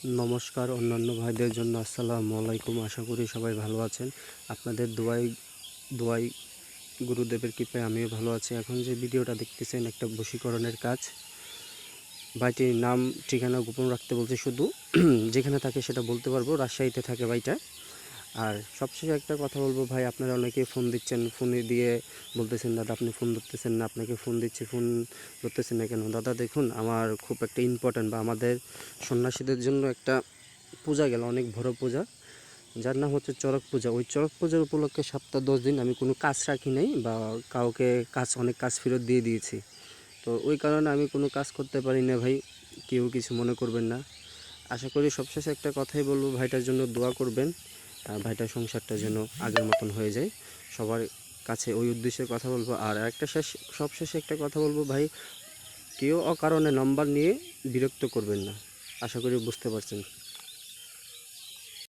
নমস্কার অন্যান্য ভাইদের জন্য আসসালামু আলাইকুম। আশা করি সবাই ভালো আছেন। আপনাদের দোয়াই গুরুদেবের কৃপায় আমিও ভালো আছি। এখন যে ভিডিওটা দেখতেছেন একটা বশীকরণের কাজ। ভাইটির নাম ঠিকানা গোপন রাখতে বলছে, শুধু যেখানে থাকে সেটা বলতে পারবো। রাজশাহীতে থাকে ভাইটা। আর সবশেষে একটা কথা বলবো ভাই, আপনারা অনেকে ফোন দিচ্ছেন, ফোনে দিয়ে বলতেছেন দাদা আপনি ফোন ধরতেছেন না, আপনাকে ফোন দিচ্ছি ফোন ধরতেছেন না কেন। দাদা দেখুন, আমার খুব একটা ইম্পর্ট্যান্ট বা আমাদের সন্ন্যাসীদের জন্য একটা পূজা গেল, অনেক বড় পূজা, যার নাম হচ্ছে চড়ক পূজা। ওই চড়ক পূজার উপলক্ষে সপ্তাহ 10 দিন আমি কোনো কাজ রাখি নাই বা কাউকে অনেক কাজ ফেরত দিয়ে দিয়েছি। তো ওই কারণে আমি কোনো কাজ করতে পারি না ভাই, কেউ কিছু মনে করবেন না। আশা করি সবশেষে একটা কথাই বলবো, ভাইটার জন্য দোয়া করবেন, আর ভাইটার সংসারটা যেন আগের মতন হয়ে যায়। সবার কাছে ওই উদ্দেশ্যে কথা বলবো। আর একটা সবশেষে একটা কথা বলবো ভাই, কেউ অকারণে নাম্বার নিয়ে বিরক্ত করবেন না। আশা করি বুঝতে পারছেন।